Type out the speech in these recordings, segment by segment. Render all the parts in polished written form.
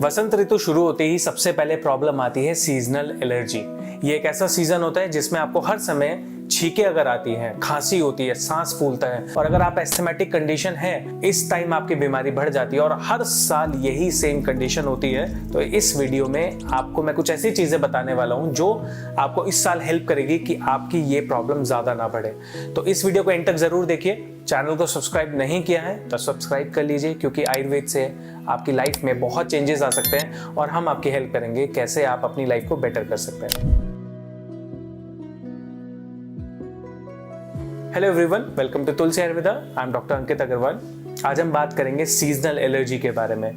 वसंत ऋतु शुरू होते ही सबसे पहले प्रॉब्लम आती है सीजनल एलर्जी। ये एक ऐसा सीजन होता है जिसमें आपको हर समय छींके अगर आती हैं, खांसी होती है, सांस फूलता है, और अगर आप एस्थमेटिक कंडीशन है, इस टाइम आपकी बीमारी बढ़ जाती है और हर साल यही सेम कंडीशन होती है। तो इस वीडियो में आपको मैं कुछ ऐसी चीजें बताने वाला हूं जो आपको इस साल हेल्प करेगी कि आपकी ये प्रॉब्लम ज्यादा ना बढ़े। तो इस वीडियो को एंड तक जरूर देखिए। चैनल को सब्सक्राइब नहीं किया है तो सब्सक्राइब कर लीजिए, क्योंकि आयुर्वेद से आपकी लाइफ में बहुत चेंजेस आ सकते हैं और हम आपकी हेल्प करेंगे कैसे आप अपनी लाइफ को बेटर कर सकते हैं। Hello everyone, welcome to Tulsi Ayurveda. I am doctor Ankit Agrawal. आज हम बात करेंगे सीजनल एलर्जी के बारे में।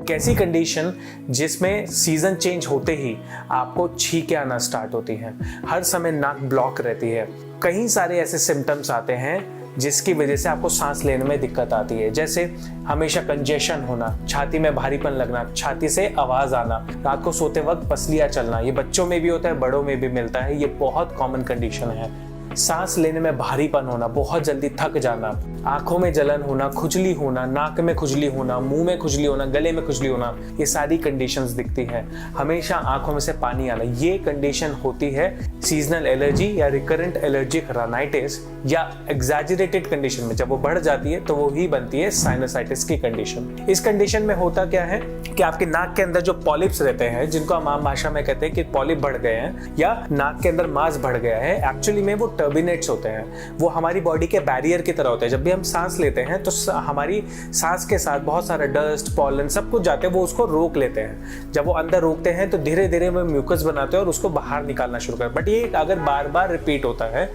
कैसी कंडीशन जिसमें सीजन चेंज होते ही आपको छींकें आना स्टार्ट होती हैं, हर समय नाक ब्लॉक रहती है, कई सारे ऐसे सिम्टम्स आते हैं जिसकी वजह से आपको सांस लेने में दिक्कत आती है, जैसे हमेशा कंजेशन होना, छाती में भारीपन लगना, छाती से आवाज आना, रात को सोते वक्त पसलियां चलना। ये बच्चों में भी होता है, बड़ों में भी मिलता है, ये बहुत कॉमन कंडीशन है। सांस लेने में भारीपन होना, बहुत जल्दी थक जाना, आंखों में जलन होना, खुजली होना, नाक में खुजली होना, मुंह में खुजली होना, गले में खुजली होना, ये सारी कंडीशंस दिखती हैं। हमेशा आंखों में से पानी आना, ये कंडीशन होती है सीजनल एलर्जी या रिकरेंट एलर्जिक राइनाइटिस या एग्जैजरेटेड कंडीशन में। जब वो बढ़ जाती है तो वो ही बनती है साइनसाइटिस की कंडीशन। इस कंडीशन में होता क्या है कि आपके नाक के अंदर जो पॉलिप्स रहते हैं, जिनको हम आम भाषा में कहते हैं कि पॉलिप बढ़ गए हैं या नाक के अंदर मांस बढ़ गया है, एक्चुअली में वो टर्बिनेट्स होते हैं। वो हमारी बॉडी के बैरियर की तरह होते हैं। जब भी हम सांस लेते हैं तो हमारी सांस के साथ बहुत सारा डस्ट, पॉलन सब कुछ जाते हैं, वो उसको रोक लेते हैं। जब वो अंदर रोकते हैं तो धीरे धीरे वो म्यूकस बनाते हैं और उसको बाहर निकालना शुरू करते हैं। बट ये अगर बार बार रिपीट होता है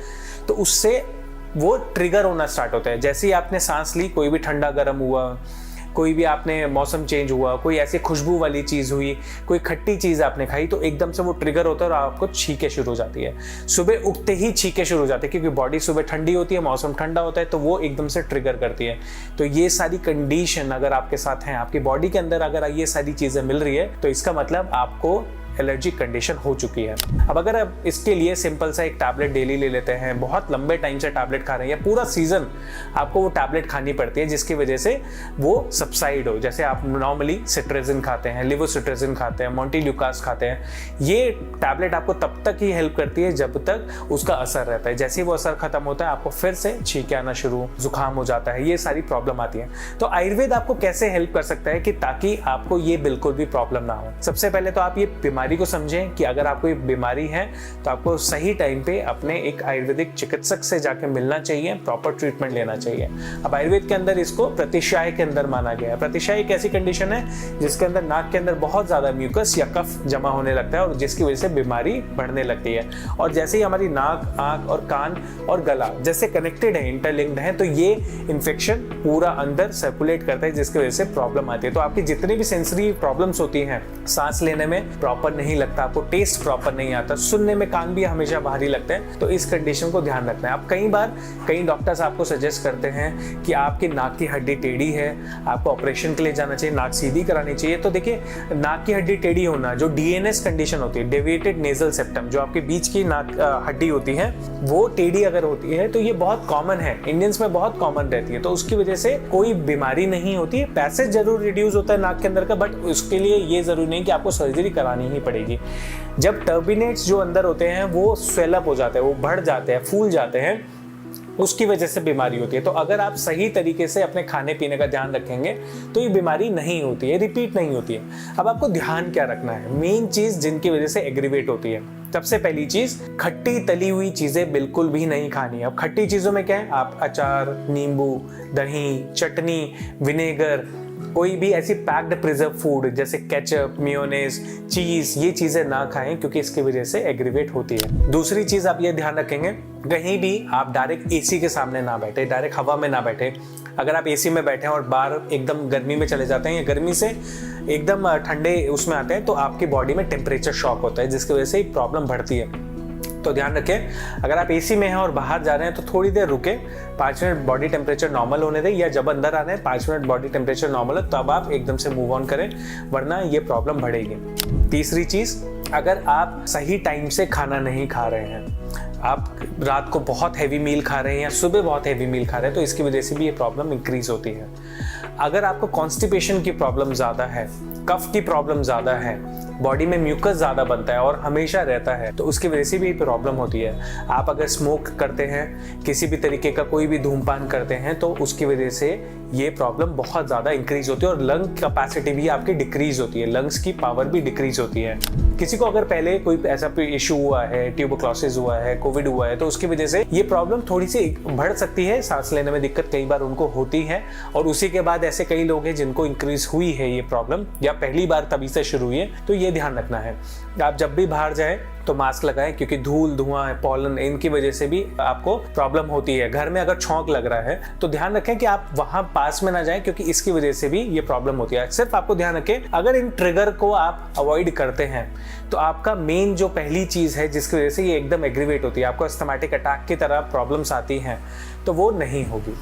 तो उससे वो ट्रिगर होना स्टार्ट होता है। जैसे ही आपने सांस ली, कोई भी ठंडा गर्म हुआ, कोई भी आपने मौसम चेंज हुआ, कोई ऐसी खुशबू वाली चीज हुई, कोई खट्टी चीज आपने खाई, तो एकदम से वो ट्रिगर होता है और आपको छींकें शुरू हो जाती है। सुबह उठते ही छींकें शुरू हो जाती है, क्योंकि बॉडी सुबह ठंडी होती है, मौसम ठंडा होता है, तो वो एकदम से ट्रिगर करती है। तो ये सारी कंडीशन अगर आपके साथ है, आपकी बॉडी के अंदर अगर ये सारी चीजें मिल रही है, तो इसका मतलब आपको एलर्जिक कंडीशन हो चुकी है। अब अगर आप इसके लिए सिंपल सा एक टैबलेट डेली ले लेते हैं, बहुत लंबे टाइम से टैबलेट खा रहे हैं या पूरा सीजन आपको वो टैबलेट खानी पड़ती है, जिसकी वजह से वो सबसाइड हो। जैसे आप नॉर्मली सिट्रेजिन खाते हैं, लिवोसिट्रेजिन खाते हैं, मोंटेल्यूकास खाते हैं, ये टैबलेट आपको तब तक ही हेल्प करती है जब तक उसका असर रहता है। जैसे ही वो असर खत्म होता है, आपको फिर से छींकें आना शुरू, जुकाम हो जाता है, ये सारी प्रॉब्लम आती है। तो आयुर्वेद आपको कैसे हेल्प कर सकता है कि ताकि आपको ये बिल्कुल भी प्रॉब्लम ना हो। सबसे पहले तो आप ये बीमारी को समझें कि अगर आपको ये बीमारी है तो आपको सही टाइम पे अपने एक आयुर्वेदिक चिकित्सक से जाके मिलना चाहिए, प्रॉपर ट्रीटमेंट लेना चाहिए। अब आयुर्वेद के अंदर इसको प्रतिशाय के अंदर माना गया है। प्रतिशाय एक ऐसी कंडीशन है जिसके अंदर नाक के अंदर बहुत ज्यादा म्यूकस या कफ जमा होने लगता है और जिसकी वजह से बीमारी बढ़ने लगती है। और जैसे ही हमारी नाक, आंख और कान और गला जैसे कनेक्टेड है, इंटरलिंक्ड है, तो ये इन्फेक्शन पूरा अंदर सर्कुलेट करता है, जिसकी वजह से प्रॉब्लम आती है। तो आपकी जितनी भी सेंसरी प्रॉब्लम्स होती हैं, सांस लेने में प्रॉपर नहीं लगता, आपको टेस्ट प्रॉपर नहीं आता, सुनने में कान भी हमेशा भारी लगते हैं, तो इस कंडीशन को ध्यान रखना है। अब कई डॉक्टर्स आपको सजेस्ट करते हैं कि आपकी नाक की हड्डी टेढ़ी है, आपको ऑपरेशन के लिए जाना चाहिए, नाक सीधी करानी चाहिए। तो देखिए, नाक की हड्डी टेढ़ी होना जो डीएनएस कंडीशन होती है, डेविएटेड नेजल सेप्टम, जो आपके बीच की नाक हड्डी होती है, वो टेढ़ी अगर होती है तो ये बहुत कॉमन है, इंडियंस में बहुत कॉमन रहती है। तो उसकी वजह से कोई बीमारी नहीं होती है, पैसेज जरूर रिड्यूस होता है नाक के अंदर का, बट उसके लिए ये जरूरी नहीं कि आपको सर्जरी करानी ही पड़ेगी। जब टर्बिनेट्स जो अंदर होते हैं वो स्वेल अप हो जाते हैं, वो बढ़ जाते हैं, फूल जाते हैं, उसकी वजह से बीमारी होती है। तो अगर आप सही तरीके से अपने खाने पीने का ध्यान रखेंगे तो ये बीमारी नहीं होती है, रिपीट नहीं होती है। अब आपको ध्यान क्या रखना है, मेन चीज जिनकी वजह से एग्रीवेट होती है। सबसे पहली चीज, खट्टी तली हुई चीजें बिल्कुल भी नहीं खानी है। अब खट्टी चीजों में क्या है, आप अचार, नींबू, दही, चटनी, विनेगर, कोई भी ऐसी पैक्ड प्रिजर्व फूड जैसे केचप, मेयोनेज, चीज, ये चीजें ना खाएं, क्योंकि इसकी वजह से एग्रीवेट होती है। दूसरी चीज आप ये ध्यान रखेंगे, कहीं भी आप डायरेक्ट एसी के सामने ना बैठे, डायरेक्ट हवा में ना बैठे। अगर आप एसी में बैठे हैं और बाहर एकदम गर्मी में चले जाते हैं या गर्मी से एकदम ठंडे उसमें आते हैं, तो आपकी बॉडी में टेम्परेचर शॉक होता है, जिसकी वजह से प्रॉब्लम बढ़ती है। तो ध्यान रखें, अगर आप एसी में हैं और बाहर जा रहे हैं तो थोड़ी देर रुके, 5 मिनट बॉडी टेम्परेचर नॉर्मल होने दें, या जब अंदर आ रहे हैं 5 मिनट बॉडी टेम्परेचर नॉर्मल है तब आप एकदम से मूव ऑन करें, वरना ये प्रॉब्लम बढ़ेगी। तीसरी चीज, अगर आप सही टाइम से खाना नहीं खा रहे हैं, आप रात को बहुत हैवी मील खा रहे हैं या सुबह बहुत हैवी मील खा रहे हैं, तो इसकी वजह से भी ये प्रॉब्लम इंक्रीज होती है। अगर आपको कॉन्स्टिपेशन की प्रॉब्लम ज़्यादा है, कफ की प्रॉब्लम ज़्यादा है, बॉडी में म्यूकस ज़्यादा बनता है और हमेशा रहता है, तो उसकी वजह से भी प्रॉब्लम होती है। आप अगर स्मोक करते हैं, किसी भी तरीके का कोई भी धूमपान करते हैं, तो उसकी वजह से ये प्रॉब्लम बहुत ज़्यादा इंक्रीज होती है और लंग कैपेसिटी भी आपकी डिक्रीज होती है, लंग्स की पावर भी डिक्रीज होती है। किसी को अगर पहले कोई ऐसा इशू हुआ है, ट्यूबरक्लोसिस हुआ है, कोविड हुआ है, तो उसकी वजह से ये प्रॉब्लम थोड़ी सी बढ़ सकती है, सांस लेने में दिक्कत कई बार उनको होती है। और उसी के बाद ऐसे कई लोग हैं जिनको इंक्रीज हुई है ये प्रॉब्लम, या पहली बार तभी से शुरू हुई है। तो ये ध्यान रखना है, आप जब भी बाहर जाएं तो मास्क लगाएं, क्योंकि धूल, धुआं, पॉलन, इनकी वजह से भी आपको प्रॉब्लम होती है। घर में अगर छौंक लग रहा है तो ध्यान रखें कि आप वहां पास में ना जाएं, क्योंकि इसकी वजह से भी ये प्रॉब्लम होती है। सिर्फ आपको ध्यान रखें, अगर इन ट्रिगर को आप अवॉइड करते हैं तो आपका मेन जो पहली चीज है जिसकी वजह से ये एकदम एग्रीवेट होती है, आपको अस्थमैटिक अटैक की तरह प्रॉब्लम्स आती हैं, तो वो नहीं होगी।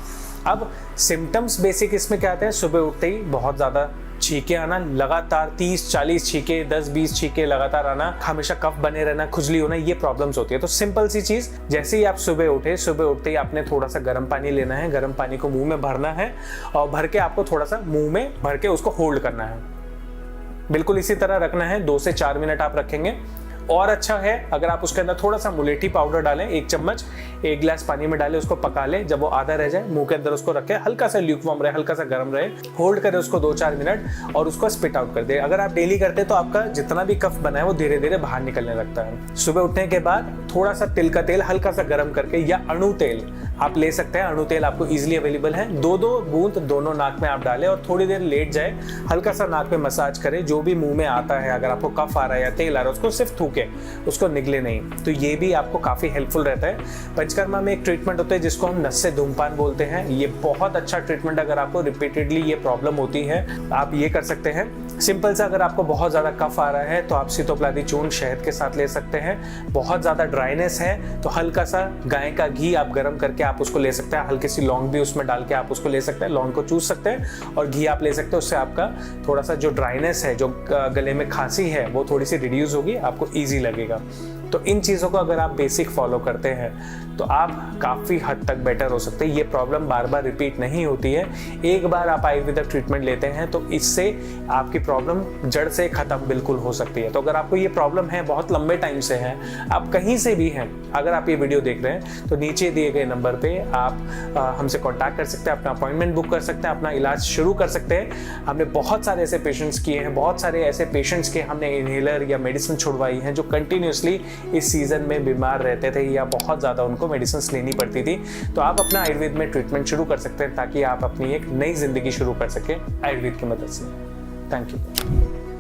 अब सिम्टम्स बेसिक इसमें क्या आते हैं, सुबह उठते ही बहुत ज़्यादा छींके आना, लगातार 30-40 छींके, 10-20 छींके लगातार आना, हमेशा कफ बने रहना, खुजली होना, ये प्रॉब्लम्स होती है। तो सिंपल सी चीज़, जैसे ही आप सुबह उठे, सुबह उठते ही आपने थोड़ा सा गर्म पानी लेना है, गर्म पानी को मुंह में भरना है और भर के आपको थोड़ा सा मुंह में भर के उसको होल्ड करना है, बिल्कुल इसी तरह रखना है। 2 से 4 मिनट आप रखेंगे। और अच्छा है अगर आप उसके अंदर थोड़ा सा मुलेठी पाउडर डालें, 1 चम्मच 1 गिलास पानी में डालें, उसको पका लें। जब वो आधा रह जाए मुंह के अंदर उसको रखें, हल्का सा ल्यूकवार्म रहे, हल्का सा गर्म रहे, होल्ड करें उसको 2-4 मिनट और उसको स्पिट आउट कर दें। अगर आप डेली करते हैं तो आपका जितना भी कफ बना है वो धीरे धीरे बाहर निकलने लगता है। सुबह उठने के बाद थोड़ा सा तिल का तेल हल्का सा गर्म करके, या अणु तेल आप ले सकते हैं, अणु तेल आपको इजीली अवेलेबल है, 2-2 बूंद दोनों नाक में आप डालें और थोड़ी देर लेट जाए, हल्का सा नाक में मसाज करें। जो भी मुंह में आता है, अगर आपको कफ आ रहा है या तेल आ रहा है, उसको सिर्फ थूके, उसको निगले नहीं। तो ये भी आपको काफी हेल्पफुल रहता है। पंचकर्मा में एक ट्रीटमेंट होता है जिसको हम नस से धूमपान बोलते हैं। ये बहुत अच्छा ट्रीटमेंट, अगर आपको रिपीटेडली ये प्रॉब्लम होती है आप ये कर सकते हैं। सिंपल सा, अगर आपको बहुत ज्यादा कफ आ रहा है तो आप सीतोप्लादी चूर्ण शहद के साथ ले सकते हैं। बहुत ज्यादा ड्राइनेस है तो हल्का सा गाय का घी आप गर्म करके आप उसको ले सकते हैं, हल्की सी लौंग भी उसमें डाल के आप उसको ले सकते हैं, लौंग को चूस सकते हैं और घी आप ले सकते हैं। उससे आपका थोड़ा सा जो ड्राइनेस है, जो गले में खांसी है, वो थोड़ी सी रिड्यूस होगी, आपको ईजी लगेगा। तो इन चीज़ों को अगर आप बेसिक फॉलो करते हैं तो आप काफ़ी हद तक बेटर हो सकते हैं। ये प्रॉब्लम बार बार रिपीट नहीं होती है। एक बार आप आयुर्वेदिक ट्रीटमेंट लेते हैं तो इससे आपकी प्रॉब्लम जड़ से ख़त्म बिल्कुल हो सकती है। तो अगर आपको ये प्रॉब्लम है, बहुत लंबे टाइम से है, आप कहीं से भी हैं, अगर आप ये वीडियो देख रहे हैं तो नीचे दिए गए नंबर पे आप हमसे कॉन्टैक्ट कर सकते हैं, अपना अपॉइंटमेंट बुक कर सकते हैं, अपना इलाज शुरू कर सकते हैं। हमने बहुत सारे ऐसे पेशेंट्स किए हैं, बहुत सारे ऐसे पेशेंट्स के हमने इनहेलर या मेडिसिन छुड़वाई हैं जो कंटिन्यूसली इस सीजन में बीमार रहते थे या बहुत ज़्यादा उनको मेडिसिन लेनी पड़ती थी। तो आप अपना आयुर्वेद में ट्रीटमेंट शुरू कर सकते हैं ताकि आप अपनी एक नई जिंदगी शुरू कर सकें आयुर्वेद की मदद से। Thank you.